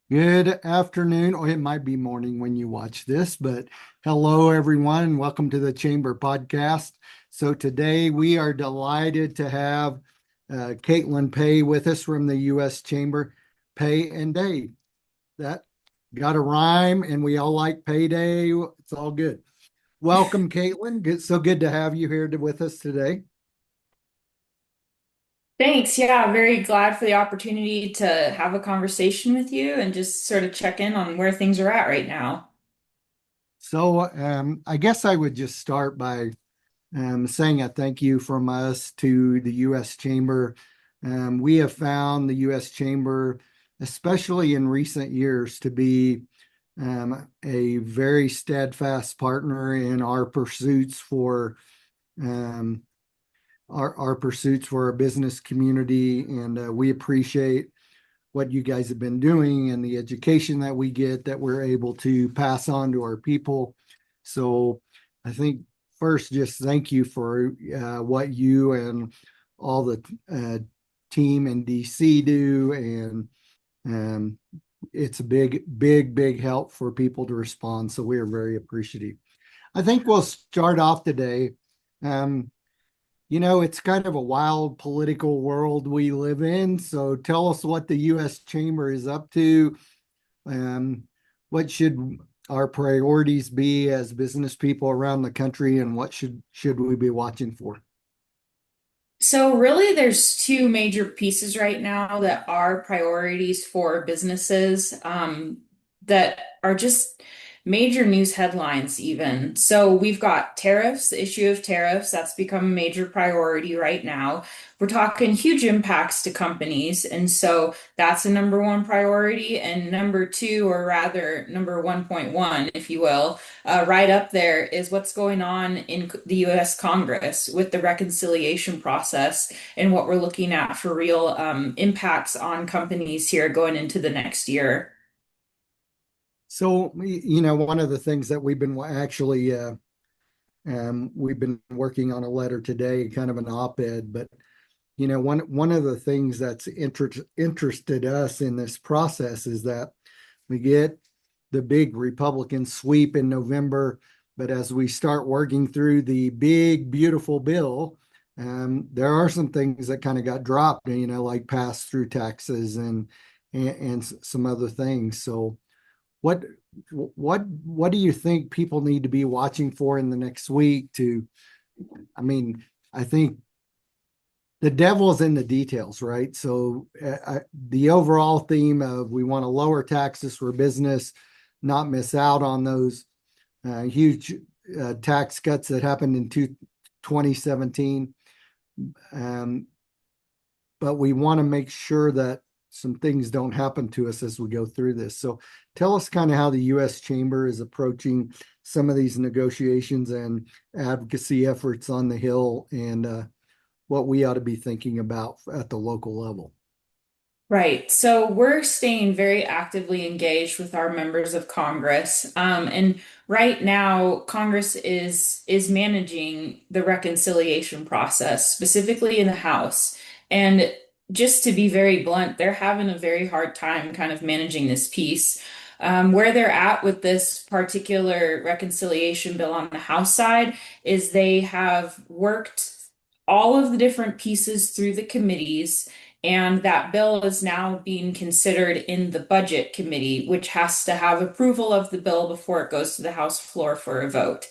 Good afternoon, or it might be morning when you watch this, but hello, everyone. Welcome to the Chamber Podcast. So, today we are delighted to have Katelyn Pay with us from the U.S. Chamber. Pay and Day. That got a rhyme, and we all like payday. It's all good. Welcome, Katelyn. So good to have you here with us today. Thanks. Yeah, very glad for the opportunity to have a conversation with you and just sort of check in on where things are at right now. I guess I would just start by saying a thank you from us to the U.S. Chamber. We have found the U.S. Chamber, especially in recent years, to be a very steadfast partner in um, our pursuits for our business community, and we appreciate what you guys have been doing and the education that we get that we're able to pass on to our people. So I think first, just thank you for what you and all the team in DC do. And um, it's a big help for people to respond. So we are very appreciative. I think we'll start off today. Um, it's kind of a wild political world we live in. So tell us what the U.S. Chamber is up to. Um, what should our priorities be as business people around the country, and what should we be watching for? So really, there's two major pieces right now that are priorities for businesses that are just major news headlines even. So we've got tariffs, the issue of tariffs, that's become a major priority right now. We're talking huge impacts to companies, and so that's a number one priority. And number two, or rather number 1.1, if you will, right up there is what's going on in the US Congress with the reconciliation process and what we're looking at for real impacts on companies here going into the next year. So, one of the things that we've been working on a letter today, kind of an op-ed, but one of the things that's interested us in this process is that we get the big Republican sweep in November, but as we start working through the big, beautiful bill, there are some things that kind of got dropped, like pass-through taxes and some other things. So, what what do you think people need to be watching for in the next week to? I mean, I think the devil's in the details, right? So the overall theme of we want to lower taxes for business, not miss out on those huge tax cuts that happened in 2017. Um, but we want to make sure that some things don't happen to us as we go through this. So tell us kind of how the U.S. Chamber is approaching some of these negotiations and advocacy efforts on the Hill, and what we ought to be thinking about at the local level. Right. So we're staying very actively engaged with our members of Congress. And right now, Congress is managing the reconciliation process, specifically in the House. And just to be very blunt, they're having a very hard time kind of managing this piece. Where they're at with this particular reconciliation bill on the House side is they have worked all of the different pieces through the committees, and that bill is now being considered in the Budget Committee, which has to have approval of the bill before it goes to the House floor for a vote.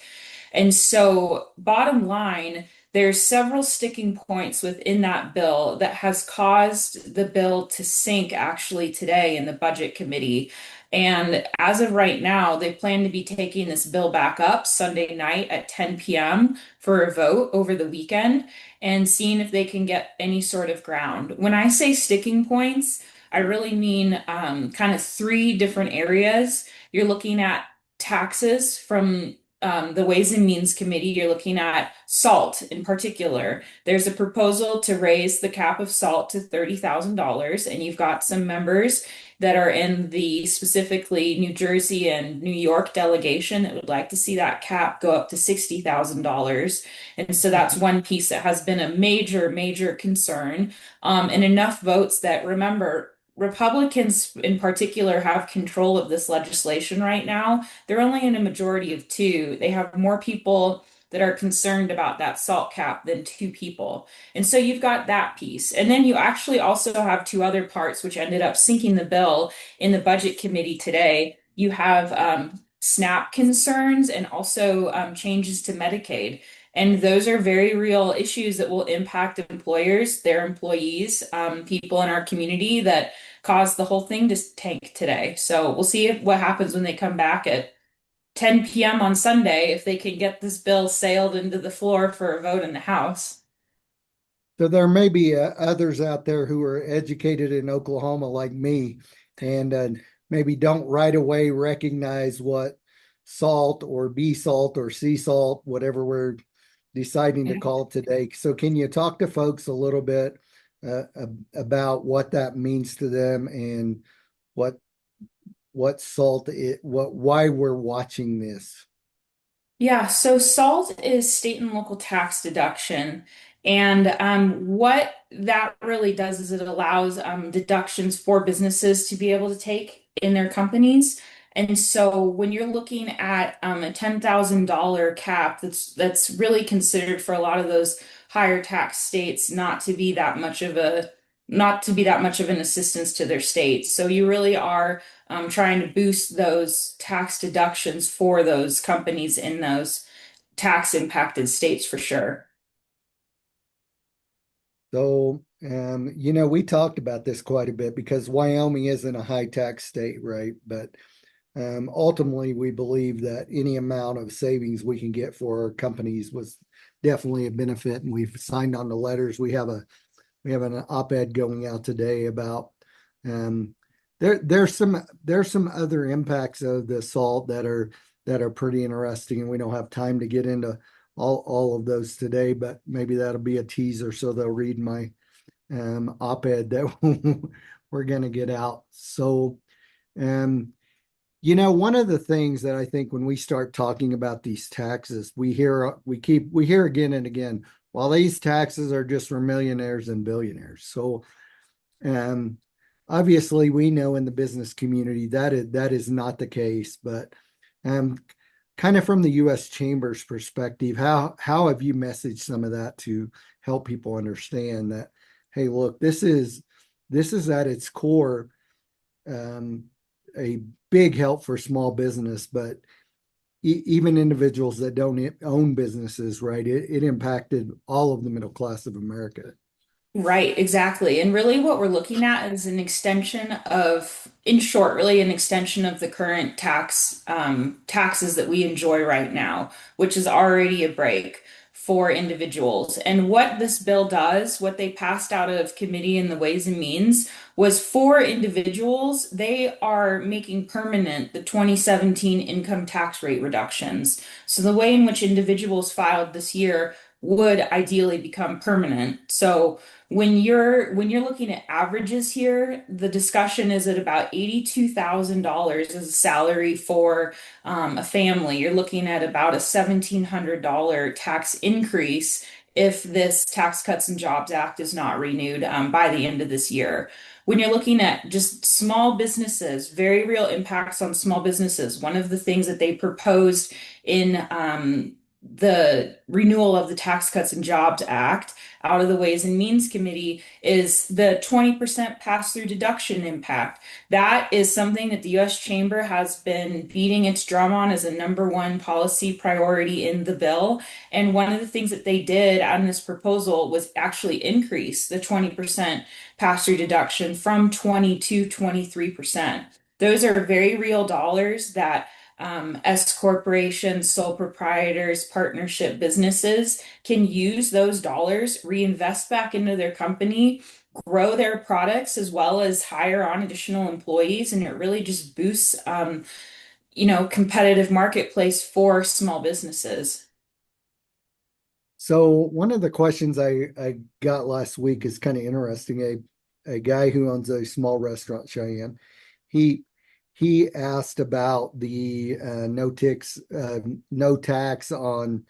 And so, bottom line, there's several sticking points within that bill that has caused the bill to sink actually today in the Budget Committee. And as of right now, they plan to be taking this bill back up Sunday night at 10 p.m. for a vote over the weekend and seeing if they can get any sort of ground. When I say sticking points, I really mean kind of three different areas. You're looking at taxes from the Ways and Means Committee. You're looking at salt in particular. There's a proposal to raise the cap of salt to $30,000, and you've got some members that are in the specifically New Jersey and New York delegation that would like to see that cap go up to $60,000. And so that's one piece that has been a major concern. And enough votes that remember, Republicans in particular have control of this legislation right now. They're only in a majority of two. They have more people that are concerned about that salt cap than two people. And so you've got that piece. And then you actually also have two other parts which ended up sinking the bill in the budget committee today. You have SNAP concerns and also changes to Medicaid. And those are very real issues that will impact employers, their employees, people in our community that caused the whole thing to tank today. So we'll see what happens when they come back at 10 p.m. on Sunday, if they can get this bill sailed into the floor for a vote in the House. So there may be others out there who are educated in Oklahoma like me and maybe don't right away recognize what salt or B salt or sea salt, whatever we're deciding to call it today. So can you talk to folks a little bit about what that means to them and what what salt it what why we're watching this? Yeah, so SALT is state and local tax deduction. And what that really does is it allows deductions for businesses to be able to take in their companies. And so when you're looking at a $10,000 cap, that's really considered for a lot of those higher tax states not to be that much of an assistance to their states. So you really are trying to boost those tax deductions for those companies in those tax impacted states for sure. So, we talked about this quite a bit because Wyoming isn't a high tax state, right? But ultimately, we believe that any amount of savings we can get for our companies was definitely a benefit, and we've signed on the letters. We have an op-ed going out today about um, there's some other impacts of the salt that are pretty interesting, and we don't have time to get into all of those today, but maybe that'll be a teaser so they'll read my op-ed that we're going to get out. So, um, one of the things that I think when we start talking about these taxes, we hear again and again, well, these taxes are just for millionaires and billionaires. So, um, obviously, we know in the business community that is not the case. But, um, kind of from the U.S. Chamber's perspective, how have you messaged some of that to help people understand that, hey, look, this is at its core um, a big help for small business, but even individuals that don't own businesses, right? It impacted all of the middle class of America. Right, exactly. And really what we're looking at is an extension of, in short, really an extension of the current taxes that we enjoy right now, which is already a break for individuals. And what this bill does, what they passed out of committee in the Ways and Means, was for individuals, they are making permanent the 2017 income tax rate reductions. So the way in which individuals filed this year would ideally become permanent. So when you're looking at averages here, the discussion is at about $82,000 as a salary for a family. You're looking at about a $1,700 tax increase if this Tax Cuts and Jobs Act is not renewed by the end of this year. When you're looking at just small businesses, very real impacts on small businesses. One of the things that they proposed in the renewal of the Tax Cuts and Jobs Act out of the Ways and Means Committee is the 20% pass-through deduction impact. That is something that the U.S. Chamber has been beating its drum on as a number one policy priority in the bill. And one of the things that they did on this proposal was actually increase the 20% pass-through deduction from 20 to 23%. Those are very real dollars that S corporations, sole proprietors, partnership businesses can use those dollars, reinvest back into their company, grow their products, as well as hire on additional employees. And it really just boosts, competitive marketplace for small businesses. So one of the questions I got last week is kind of interesting. A guy who owns a small restaurant, Cheyenne, he he asked about the no tax on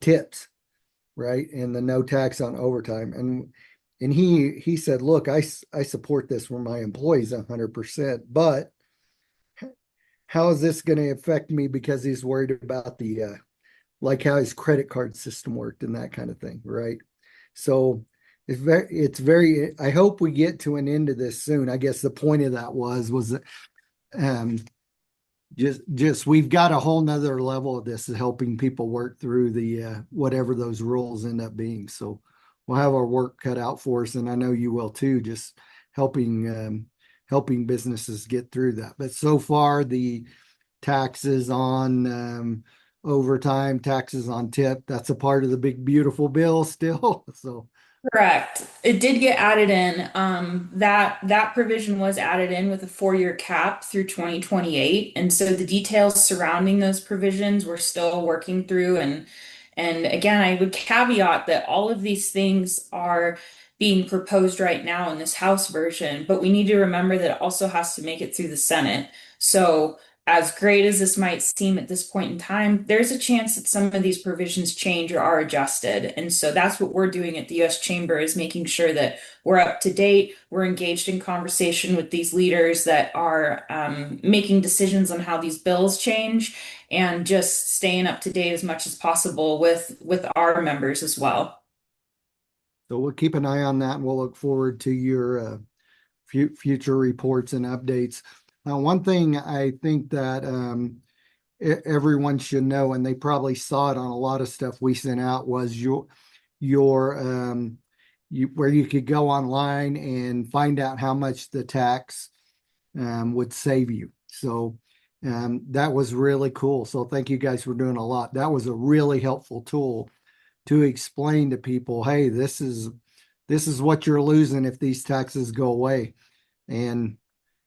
tips, right? And the no tax on overtime. and he said, look, I support this for my employees 100%, but how is this going to affect me, because he's worried about the like how his credit card system worked and that kind of thing, right? So it's very I hope we get to an end of this soon. I guess the point of that was that um just we've got a whole nother level of this, helping people work through the whatever those rules end up being. So we'll have our work cut out for us, and I know you will too, just helping helping businesses get through that. But so far, the taxes on overtime, taxes on tip, that's a part of the big beautiful bill still. So Correct. It did get added in. That provision was added in with a 4-year cap through 2028, and so the details surrounding those provisions we're still working through. And again, I would caveat that all of these things are being proposed right now in this House version, but we need to remember that it also has to make it through the Senate. So as great as this might seem at this point in time, there's a chance that some of these provisions change or are adjusted. And so that's what we're doing at the US Chamber, is making sure that we're up to date, we're engaged in conversation with these leaders that are making decisions on how these bills change, and just staying up to date as much as possible with our members as well. we'll keep an eye on that, and we'll look forward to your future reports and updates. One thing I think that everyone should know, and they probably saw it on a lot of stuff we sent out, was your where you could go online and find out how much the tax would save you. So that was really cool. So thank you guys for doing a lot. That was a really helpful tool to explain to people, hey, this is what you're losing if these taxes go away. And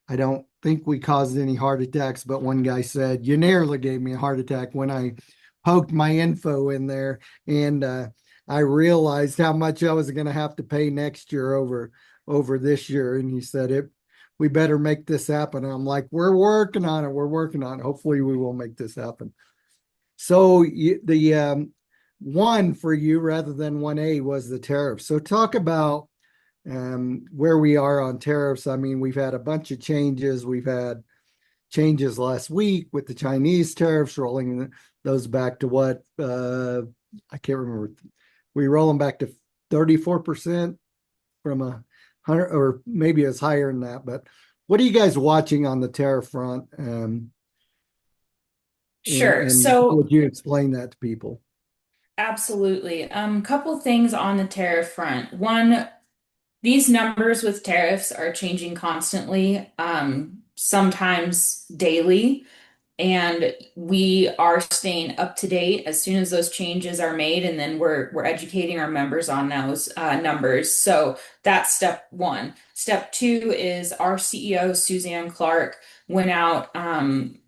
I don't think we caused any heart attacks, but one guy said, you nearly gave me a heart attack when I poked my info in there, and I realized how much I was going to have to pay next year over this year. And he said, we better make this happen. And I'm like, we're working on it. We're working on it. Hopefully we will make this happen. So the one for you rather than 1A was the tariff. So talk about where we are on tariffs. I mean, we've had a bunch of changes. We've had changes last week with the Chinese tariffs, rolling those back to what? I can't remember. We roll them back to 34% from 100, or maybe it's higher than that. But what are you guys watching on the tariff front? Sure. And how So would you explain that to people? absolutely. Couple things on the tariff front. One, these numbers with tariffs are changing constantly, sometimes daily. And we are staying up to date as soon as those changes are made, and then we're educating our members on those numbers. So that's step one. Step two is our CEO Suzanne Clark went out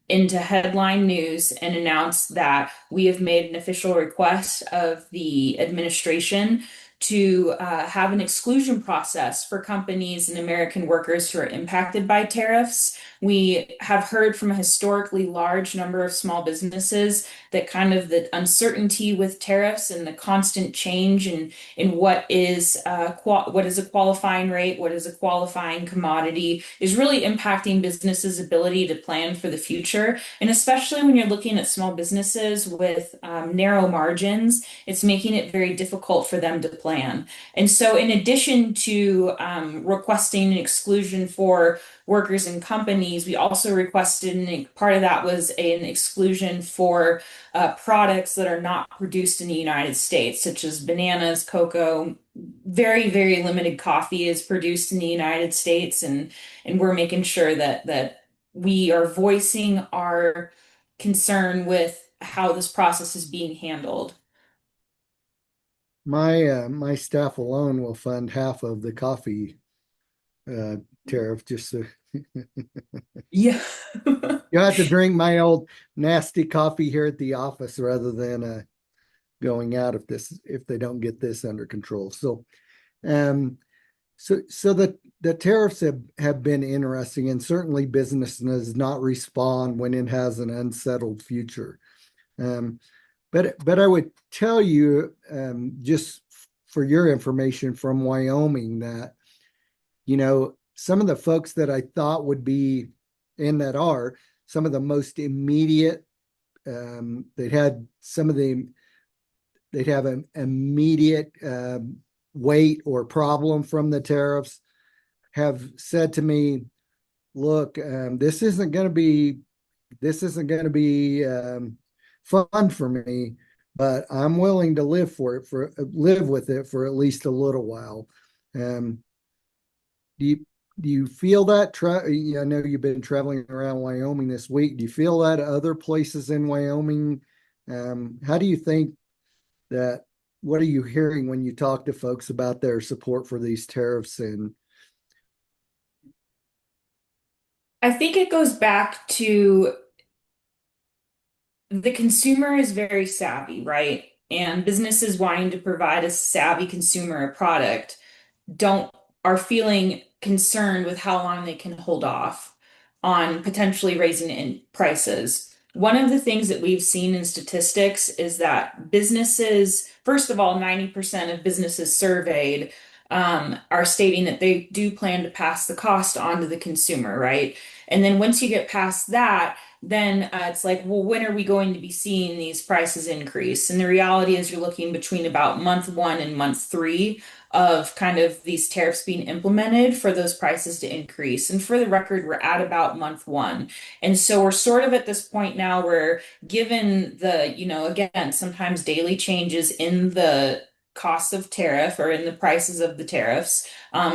into headline news and announced that we have made an official request of the administration to have an exclusion process for companies and American workers who are impacted by tariffs. We have heard from a historically large number of small businesses that kind of the uncertainty with tariffs and the constant change in what is a qualifying rate, what is a qualifying commodity, is really impacting businesses' ability to plan for the future. And especially when you're looking at small businesses with narrow margins, it's making it very difficult for them to plan. And so, in addition to requesting an exclusion for workers and companies, we also requested, and part of that was an exclusion for products that are not produced in the United States, such as bananas, cocoa. Very, very limited coffee is produced in the United States, and we're making sure that we are voicing our concern with how this process is being handled. My staff alone will fund half of the coffee uh, tariff, just so Yeah. you have to drink my old nasty coffee here at the office rather than going out if they don't get this under control. So so the tariffs have been interesting, and certainly business does not respond when it has an unsettled future. Um, but I would tell you, just for your information from Wyoming that, some of the folks that I thought would be and that are some of the most immediate, they had some of the they'd have an immediate weight or problem from the tariffs have said to me, look, this isn't going to be fun for me, but I'm willing to live with it for at least a little while. um, do you do you feel that I know you've been traveling around Wyoming this week. Do you feel that other places in Wyoming? How do you think that what are you hearing when you talk to folks about their support for these tariffs? And I think it goes back to the consumer is very savvy, right? And businesses wanting to provide a savvy consumer a product don't are feeling concerned with how long they can hold off on potentially raising in prices. One of the things that we've seen in statistics is that businesses, first of all, 90% of businesses surveyed are stating that they do plan to pass the cost on to the consumer, right? And then once you get past that, then it's like, well, when are we going to be seeing these prices increase? And the reality is, you're looking between about month one and month three of kind of these tariffs being implemented for those prices to increase. And for the record, we're at about month one. And so we're sort of at this point now where, given the, again, sometimes daily changes in the cost of tariff or in the prices of the tariffs,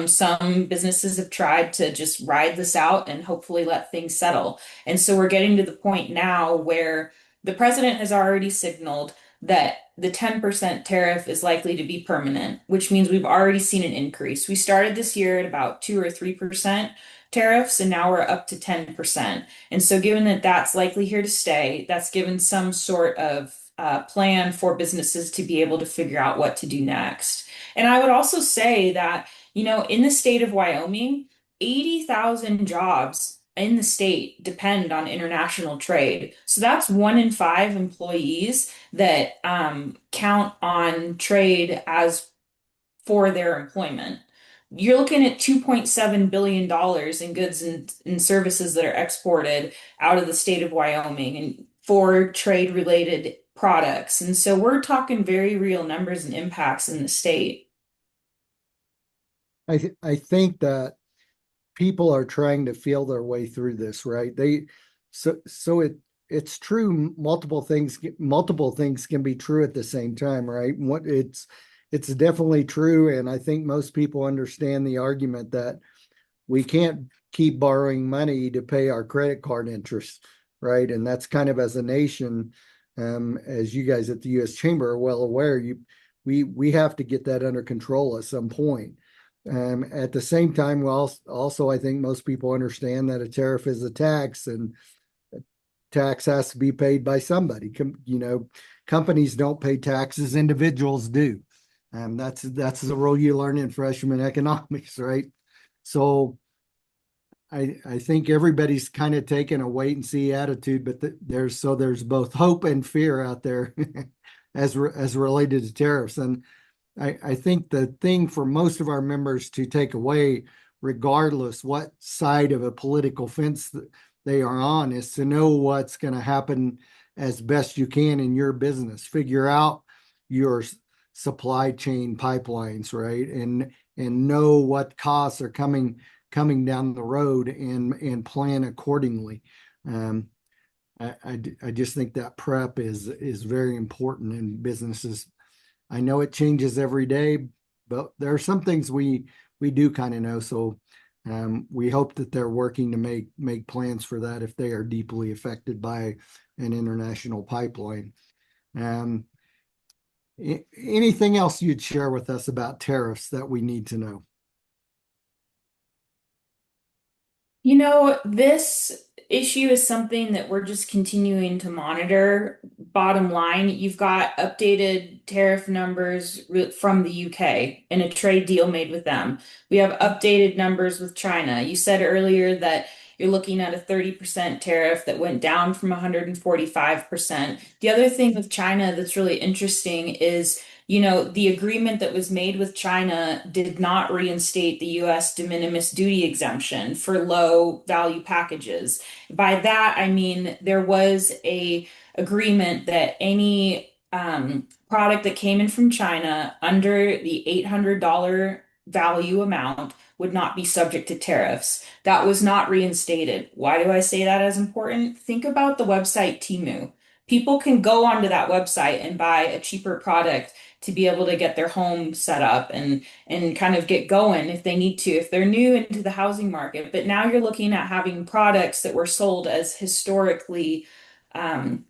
some businesses have tried to just ride this out and hopefully let things settle. And so we're getting to the point now where the president has already signaled that the 10% tariff is likely to be permanent, which means we've already seen an increase. We started this year at about 2 or 3% tariffs, and now we're up to 10%. And so, given that that's likely here to stay, that's given some sort of plan for businesses to be able to figure out what to do next. And I would also say that, in the state of Wyoming, 80,000 jobs in the state depend on international trade. So that's 1 in 5 employees that count on trade as for their employment. You're looking at $2.7 billion in goods and services that are exported out of the state of Wyoming and for trade related products. And so we're talking very real numbers and impacts in the state. I think that people are trying to feel their way through this, right? It's true. Multiple things can be true at the same time, right? It's definitely true, and I think most people understand the argument that we can't keep borrowing money to pay our credit card interest, right? And that's kind of, as a nation, as you guys at the U.S. Chamber are well aware, we have to get that under control at some point. At the same time, also, I think most people understand that a tariff is a tax, and a tax has to be paid by somebody. Companies don't pay taxes; individuals do. That's the rule you learn in freshman economics, right? So I think everybody's kind of taking a wait and see attitude, but there's both hope and fear out there as related to tariffs. And I think the thing for most of our members to take away, regardless what side of a political fence that they are on, is to know what's going to happen as best you can in your business. Figure out your supply chain pipelines, right? And know what costs are coming down the road and plan accordingly. Um, I just think that prep is very important in businesses. I know it changes every day, but there are some things we do kind of know. So we hope that they're working to make plans for that if they are deeply affected by an international pipeline. Um, Anything else you'd share with us about tariffs that we need to know? This issue is something that we're just continuing to monitor. Bottom line, you've got updated tariff numbers from the UK in a trade deal made with them. We have updated numbers with China. You said earlier that you're looking at a 30% tariff that went down from 145%. The other thing with China that's really interesting is The agreement that was made with China did not reinstate the US de minimis duty exemption for low value packages. By that, I mean there was a agreement that any product that came in from China under the $800 value amount would not be subject to tariffs. That was not reinstated. Why do I say that as important? Think about the website Temu. People can go onto that website and buy a cheaper product to be able to get their home set up and kind of get going if they need to, if they're new into the housing market. But now you're looking at having products that were sold as historically um,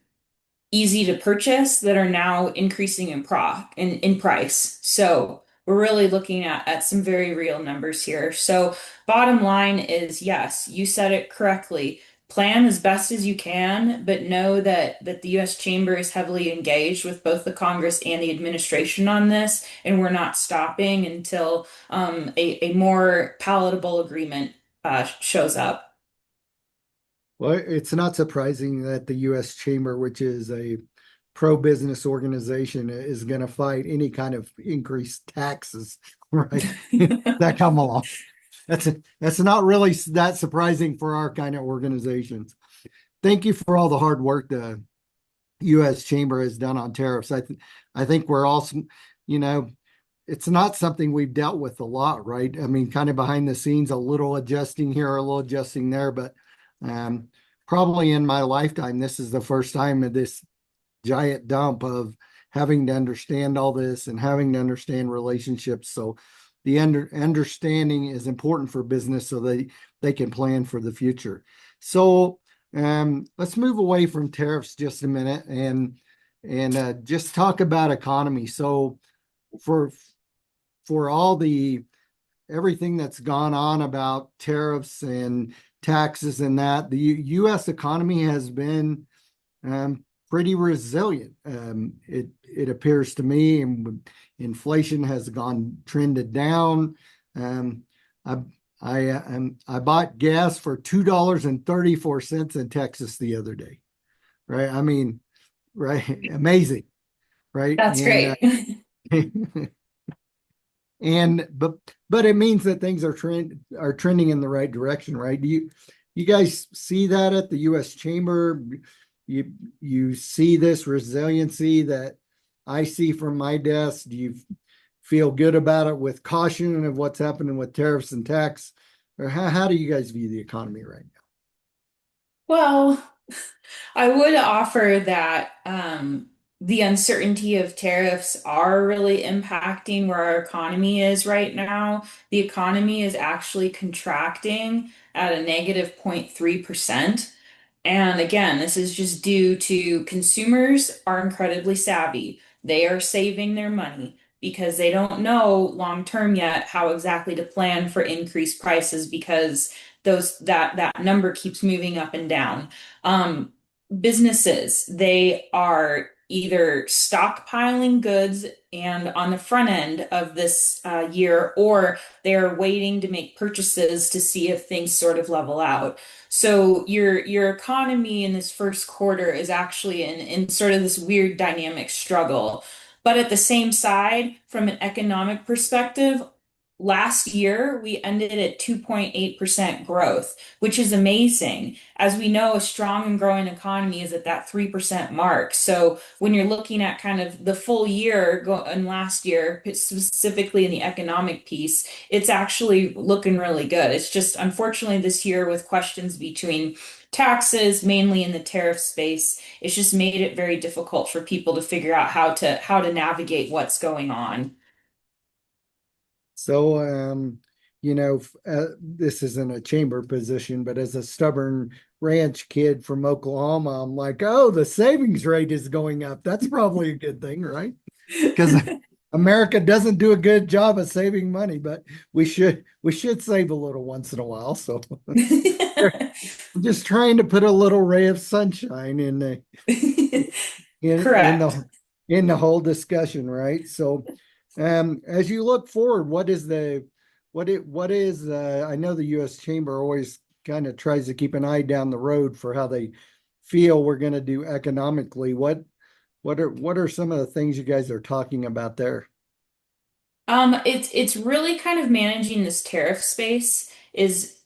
easy to purchase that are now increasing in price. So we're really looking at some very real numbers here. So bottom line is yes, you said it correctly. Plan as best as you can, but know that the US Chamber is heavily engaged with both the Congress and the administration on this, and we're not stopping until a more palatable agreement shows up. Well, it's not surprising that the U.S. Chamber, which is a pro-business organization, is going to fight any kind of increased taxes, right? That come along. That's that's not really that surprising for our kind of organizations. Thank you for all the hard work the U.S. Chamber has done on tariffs. I think we're also, you know, it's not something we've dealt with a lot, right? I mean, kind of behind the scenes, a little adjusting here, a little adjusting there, but um, probably in my lifetime, this is the first time of this giant dump of having to understand all this and having to understand relationships. So the understanding is important for business so they can plan for the future. So let's move away from tariffs just a minute and just talk about economy. So for all the everything that's gone on about tariffs and taxes and that, the U.S. economy has been pretty resilient. It appears to me, and inflation has trended down. I I bought gas for $2.34 in Texas the other day. Right? I mean, right? Amazing, right? That's great. And but it means that things are trending in the right direction, right? Do you guys see that at the U.S. Chamber? You see this resiliency that I see from my desk? Do you feel good about it with caution of what's happening with tariffs and tax? Or how do you guys view the economy right now? Well, I would offer that the uncertainty of tariffs are really impacting where our economy is right now. The economy is actually contracting at a negative 0.3%. And again, this is just due to consumers are incredibly savvy. They are saving their money because they don't know long term yet how exactly to plan for increased prices because that number keeps moving up and down. Um, Businesses, they are either stockpiling goods and on the front end of this year, or they're waiting to make purchases to see if things sort of level out. So your economy in this first quarter is actually in sort of this weird dynamic struggle. But at the same side, from an economic perspective, last year we ended at 2.8% growth, which is amazing. As we know, a strong and growing economy is at that 3% mark. So when you're looking at kind of the full year and last year, specifically in the economic piece, it's actually looking really good. It's just unfortunately this year with questions between taxes, mainly in the tariff space, it's just made it very difficult for people to figure out how to navigate what's going on. So, this isn't a chamber position, but as a stubborn ranch kid from Oklahoma, I'm like, oh, the savings rate is going up. That's probably a good thing, right? Because America doesn't do a good job of saving money, but we should save a little once in a while. So I'm just trying to put a little ray of sunshine in Correct. the whole discussion, right? So as you look forward, I know the US Chamber always kind of tries to keep an eye down the road for how they feel we're going to do economically. What are some of the things you guys are talking about there? It's really kind of managing this tariff space is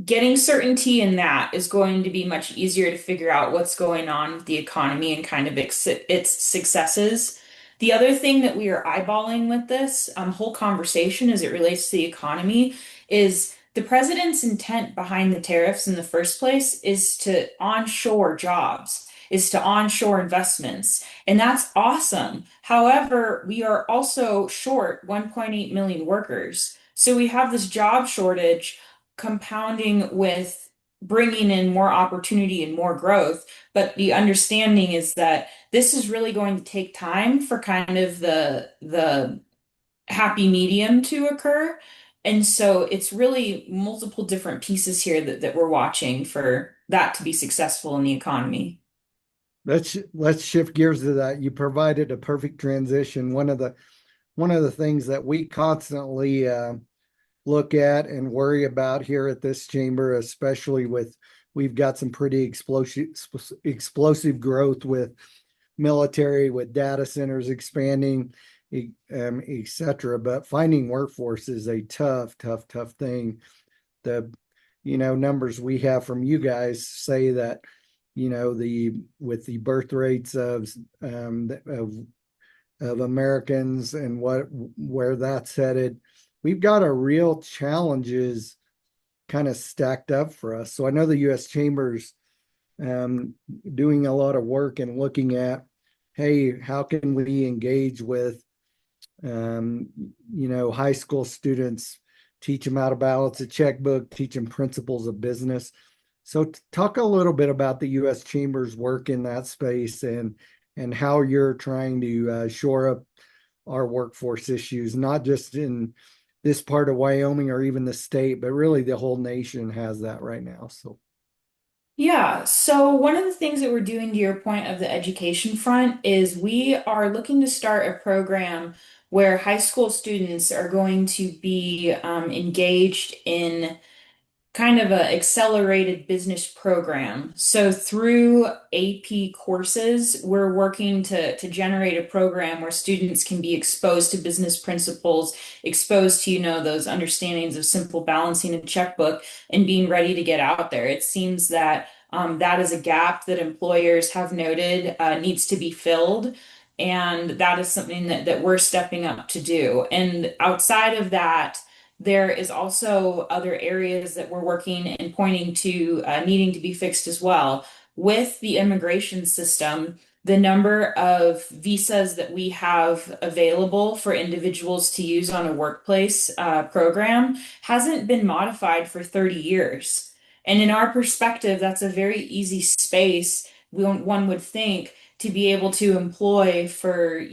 getting certainty in that is going to be much easier to figure out what's going on with the economy and kind of its successes. The other thing that we are eyeballing with this whole conversation as it relates to the economy is the president's intent behind the tariffs in the first place is to onshore jobs, is to onshore investments. And that's awesome. However, we are also short 1.8 million workers. So we have this job shortage compounding with bringing in more opportunity and more growth. But the understanding is that this is really going to take time for kind of the happy medium to occur. And so it's really multiple different pieces here that we're watching for that to be successful in the economy. Let's shift gears to that. You provided a perfect transition. One of the things that we constantly look at and worry about here at this chamber, especially with we've got some pretty explosive growth with military, with data centers expanding, et cetera. But finding workforce is a tough thing. The numbers we have from you guys say that the with the birth rates of Americans and where that's headed, we've got a real challenges kind of stacked up for us. So I know the U.S. Chambers doing a lot of work and looking at, hey, how can we engage with high school students, teach them how to balance a checkbook, teach them principles of business. So talk a little bit about the U.S. Chamber's work in that space and how you're trying to shore up our workforce issues, not just in this part of Wyoming or even the state, but really the whole nation has that right now. So Yeah, so one of the things that we're doing to your point of the education front is we are looking to start a program where high school students are going to be engaged in kind of a accelerated business program. So through AP courses, we're working to generate a program where students can be exposed to business principles, exposed to, those understandings of simple balancing a checkbook and being ready to get out there. It seems that that is a gap that employers have noted needs to be filled. And that is something that we're stepping up to do. And outside of that, there is also other areas that we're working and pointing to needing to be fixed as well. With the immigration system, the number of visas that we have available for individuals to use on a workplace program hasn't been modified for 30 years. And in our perspective, that's a very easy space, one would think, to be able to employ for,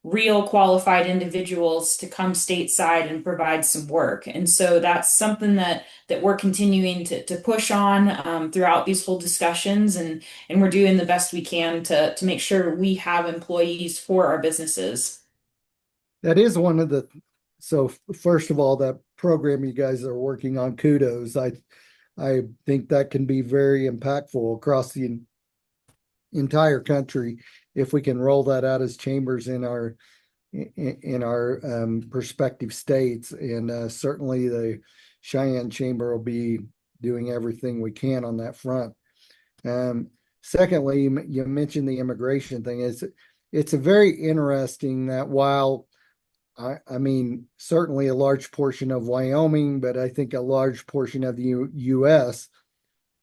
real qualified individuals to come stateside and provide some work. And so that's something that we're continuing to push on throughout these whole discussions, and we're doing the best we can to make sure we have employees for our businesses. that is one of the so first of all, that program you guys are working on, kudos. I think that can be very impactful across the entire country if we can roll that out as chambers in our prospective states, and certainly the Cheyenne Chamber will be doing everything we can on that front. Um, Secondly, you mentioned the immigration thing. It's a very interesting that while I mean certainly a large portion of Wyoming, but I think a large portion of the U.S.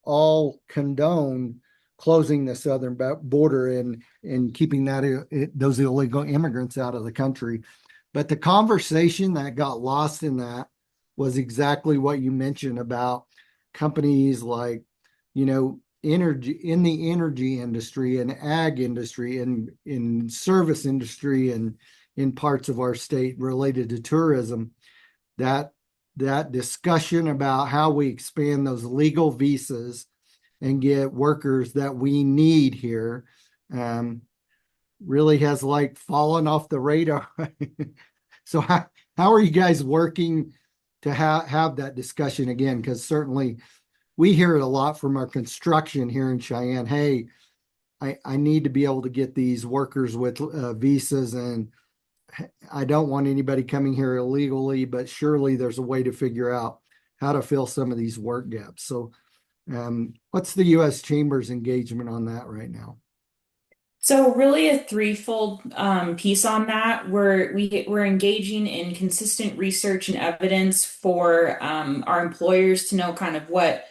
all condone closing the southern border and keeping those illegal immigrants out of the country. But the conversation that got lost in that was exactly what you mentioned about companies like, energy in the energy industry and ag industry and in service industry and in parts of our state related to tourism, that that discussion about how we expand those legal visas and get workers that we need here um, really has like fallen off the radar. So how are you guys working to have that discussion again? Because certainly we hear it a lot from our construction here in Cheyenne. Hey, I need to be able to get these workers with visas, and I don't want anybody coming here illegally, but surely there's a way to figure out how to fill some of these work gaps. So, what's the U.S. Chamber's engagement on that right now? So really a threefold piece on that. We're engaging in consistent research and evidence for our employers to know kind of what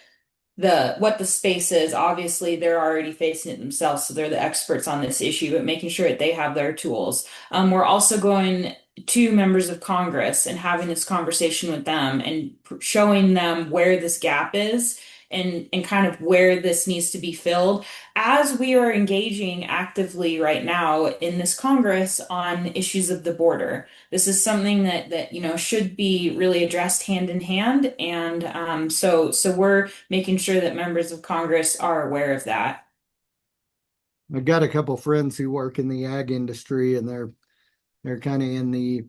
the space is. Obviously, they're already facing it themselves, so they're the experts on this issue, but making sure that they have their tools. We're also going to members of Congress and having this conversation with them and showing them where this gap is and kind of where this needs to be filled as we are engaging actively right now in this Congress on issues of the border. This is something that should be really addressed hand in hand, and so we're making sure that members of Congress are aware of that. I've got a couple friends who work in the ag industry, and they're kind of in the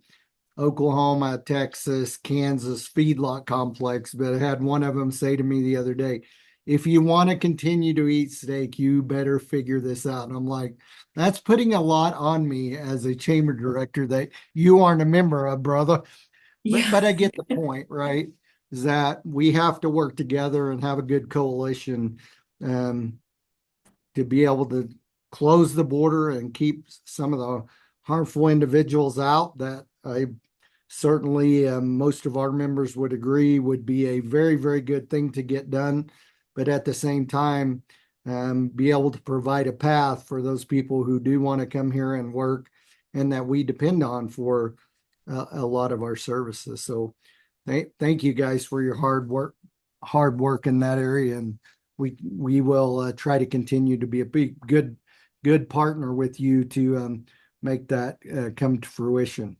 Oklahoma, Texas, Kansas feedlot complex. But I had one of them say to me the other day, if you want to continue to eat steak, you better figure this out. And I'm like, that's putting a lot on me as a chamber director that you aren't a member of, brother. But Yeah. I get the point, right? Is that we have to work together and have a good coalition um, to be able to close the border and keep some of the harmful individuals out that I certainly most of our members would agree would be a very, very good thing to get done. But at the same time, be able to provide a path for those people who do want to come here and work and that we depend on for a lot of our services. So thank you guys for your hard work in that area. And we will try to continue to be a good partner with you to make that come to fruition.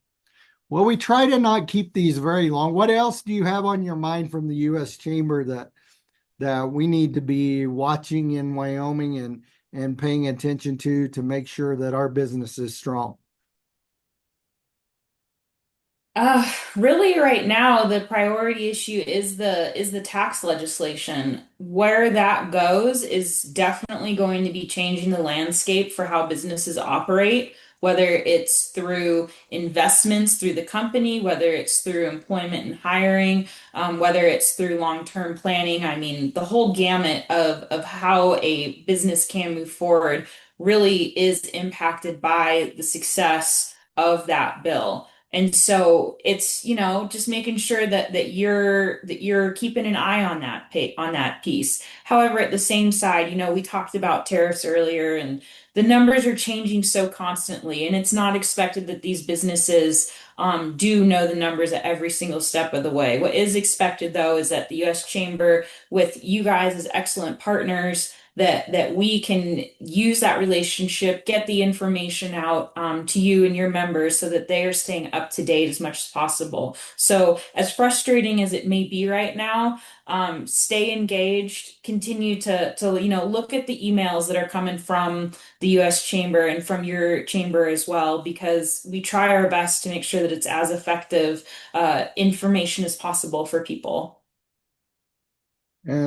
Well, we try to not keep these very long. What else do you have on your mind from the U.S. Chamber that we need to be watching in Wyoming and paying attention to make sure that our business is strong? Really right now the priority issue is the tax legislation. Where that goes is definitely going to be changing the landscape for how businesses operate, whether it's through investments through the company, whether it's through employment and hiring, whether it's through long-term planning. I mean, the whole gamut of how a business can move forward really is impacted by the success of that bill. And so it's, just making sure that you're keeping an eye on on that piece. However, at the same side, we talked about tariffs earlier and the numbers are changing so constantly, and it's not expected that these businesses do know the numbers at every single step of the way. What is expected, though, is that the U.S. Chamber, with you guys as excellent partners, that we can use that relationship, get the information out to you and your members so that they are staying up to date as much as possible. So, as frustrating as it may be right now, stay engaged, continue to look at the emails that are coming from the U.S. Chamber and from your chamber as well, because we try our best to make sure that it's as effective information as possible for people.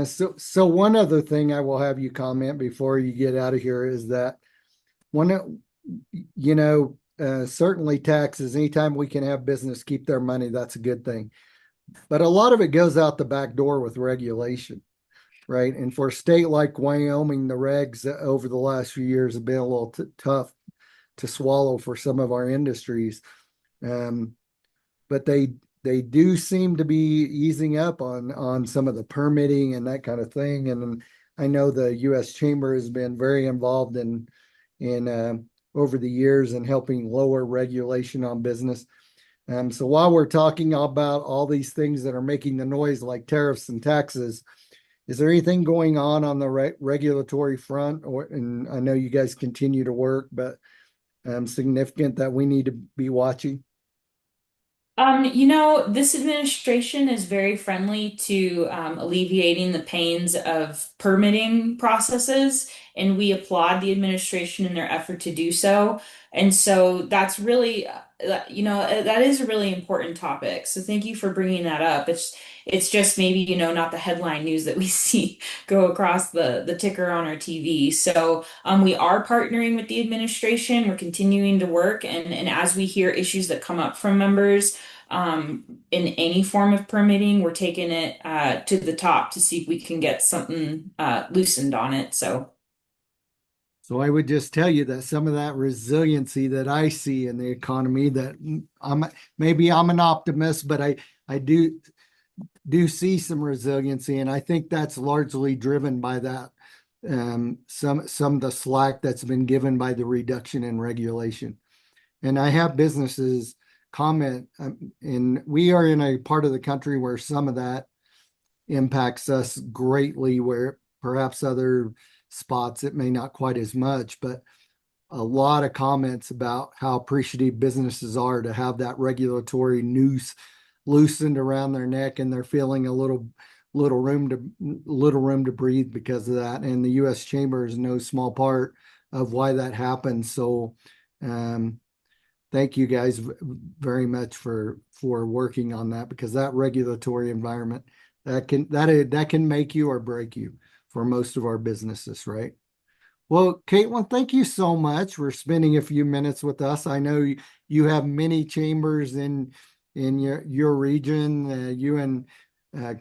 So one other thing I will have you comment before you get out of here is that one, certainly taxes, anytime we can have business keep their money, that's a good thing. But a lot of it goes out the back door with regulation, right? And for a state like Wyoming, the regs over the last few years have been a little tough to swallow for some of our industries. Um, but they do seem to be easing up on some of the permitting and that kind of thing. And I know the U.S. Chamber has been very involved in over the years in helping lower regulation on business. So while we're talking about all these things that are making the noise, like tariffs and taxes, is there anything going on the regulatory front? And I know you guys continue to work, but significant that we need to be watching? This administration is very friendly to alleviating the pains of permitting processes, and we applaud the administration in their effort to do so. And so that's really that is a really important topic. So thank you for bringing that up. It's just maybe, not the headline news that we see go across the ticker on our TV. So we are partnering with the administration. We're continuing to work, and as we hear issues that come up from members in any form of permitting, we're taking it to the top to see if we can get something loosened on it. So. So I would just tell you that some of that resiliency that I see in the economy, that maybe I'm an optimist, but I do see some resiliency, and I think that's largely driven by that some of the slack that's been given by the reduction in regulation. And I have businesses comment, and we are in a part of the country where some of that impacts us greatly, where perhaps other spots it may not quite as much, but a lot of comments about how appreciative businesses are to have that regulatory noose loosened around their neck, and they're feeling a little room to breathe because of that. And the U.S. Chamber is no small part of why that happens. So um, thank you guys very much for working on that, because that regulatory environment that can make you or break you for most of our businesses, right? Well, Katelyn, thank you so much for spending a few minutes with us. I know you have many chambers in your region. You and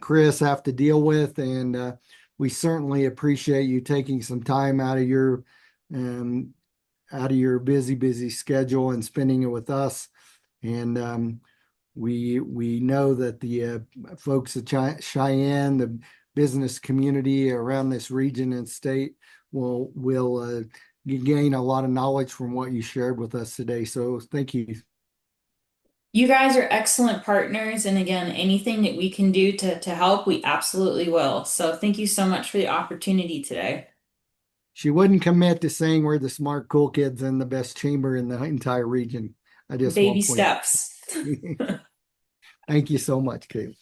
Chris have to deal with, and we certainly appreciate you taking some time um, out of your busy schedule and spending it with us. And we know that the folks at Cheyenne, the business community around this region and state will gain a lot of knowledge from what you shared with us today. So thank you. You guys are excellent partners, and again, anything that we can do to help, we absolutely will. So thank you so much for the opportunity today. She wouldn't commit to saying we're the smart, cool kids in the best chamber in the entire region. I just Baby won't point. steps. Thank you so much, Kate.